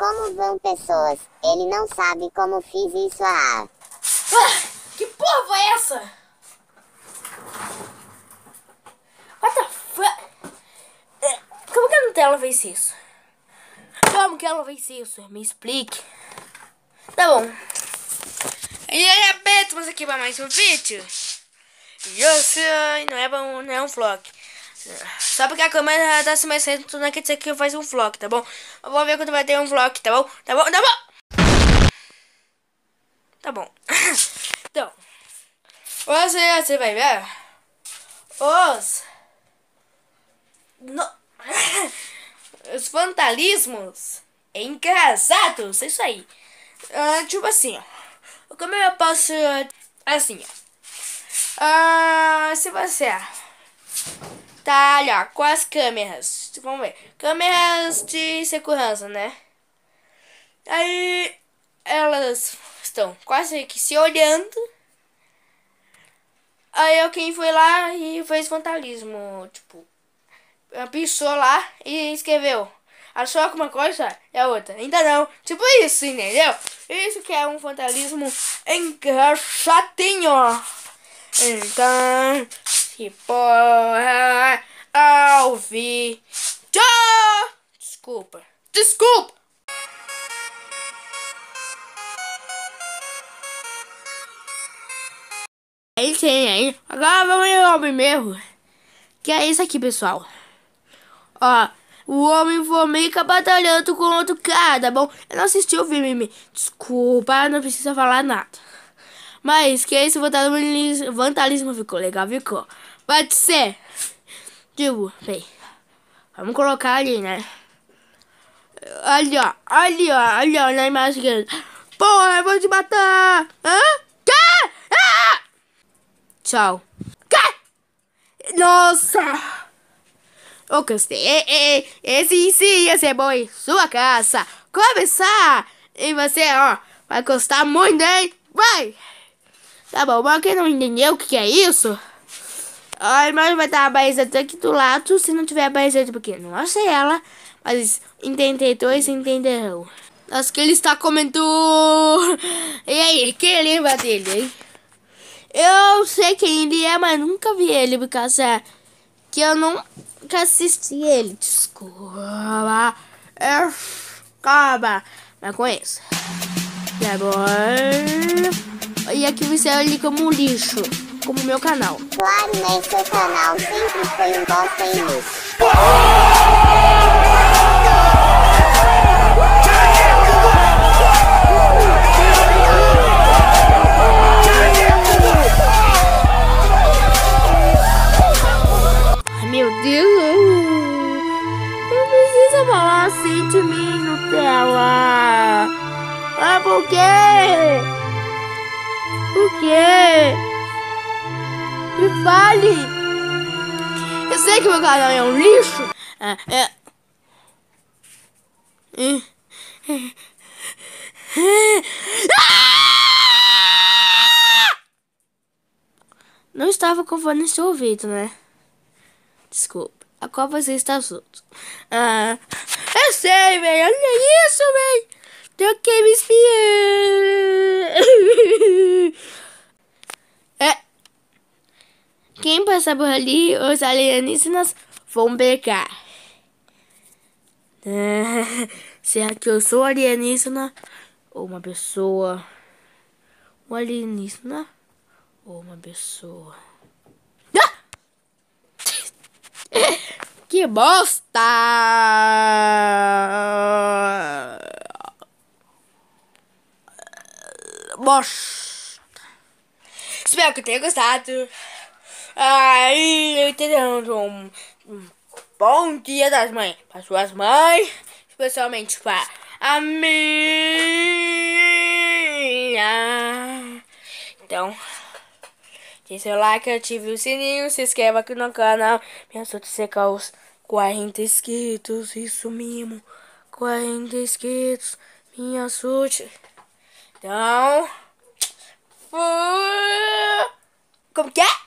como vão pessoas. Ele não sabe como fiz isso. Que porra foi essa? What the fuck? Como que a Nutella fez isso? Como que ela fez isso? Me explique. Tá bom. E aí, repete você aqui para mais um vídeo. E eu sei, não é bom, não é um vlog. Só porque a câmera tá se mexendo, não quer dizer que eu faço um vlog, tá bom? Eu vou ver quando vai ter um vlog, tá bom? Tá bom? Tá bom? Tá bom. Então, você vai ver os... os vandalismos engraçados, é isso aí. Tipo assim, ó. Como eu posso... Assim, ó. Se você tá ali, ó, com as câmeras, vamos ver, câmeras de segurança, né? Aí elas estão quase que se olhando. Aí alguém foi lá e fez vandalismo, tipo, pisou lá e escreveu: achou alguma coisa? E a outra: ainda não. Tipo isso, entendeu? Isso que é um vandalismo engraçadinho. Então, se porra ao vídeo. Desculpa. Aí tem aí. Agora vamos ver o homem mesmo. Que é isso aqui, pessoal. Ó, o Homem-Formiga batalhando com outro cara, tá bom? Eu não assisti o filme. Desculpa, não precisa falar nada. Mas que esse vandalismo ficou legal, ficou. Pode ser. Tipo, bem, vamos colocar ali, né? Ali, ó. Ali, ó. Ali, ó, na imagem. Porra, eu vou te matar. Hã? Quê? Ah! Tchau. Quê? Nossa! Eu gostei. Esse sim ia ser bom em sua casa. Começar! E você, ó, vai gostar muito, hein? Vai! Tá bom, mas quem não entendeu o que é isso? A imagem vai estar aparecendo aqui do lado. Se não tiver aparecendo, porque não achei ela. Mas entendedores entenderão. Acho que ele está comendo. E aí, quem lembra dele, hein? Eu sei quem ele é, mas nunca vi ele, por causa que eu nunca assisti ele. Desculpa. Calma. Mas conheço. E agora... E aqui você ali como um lixo. Como o meu canal. Claro, né? Seu canal sempre foi um bosta em lixo. Meu Deus. Não precisa falar assim de mim, Nutella. Ah, por quê? Por quê? Me fale! Eu sei que meu canal é um lixo! Não estava com fone no seu ouvido, né? Desculpa. A qual você está solto? Eu sei, velho! Olha isso, velho! Tem que me espiar! Quem passar por ali, os alienígenas vão pegar. Será que eu sou alienígena? Ou uma pessoa? Um alienígena? Ou uma pessoa? Ah! Que bosta! Bosta! Espero que tenha gostado. Aí, entendendo? Um bom dia das mães para suas mães, especialmente para a minha. Então, deixe seu like, ative o sininho, se inscreva aqui no canal. Me ajude a secar os 40 inscritos, isso mesmo, 40 inscritos, me ajude. Então, como que é?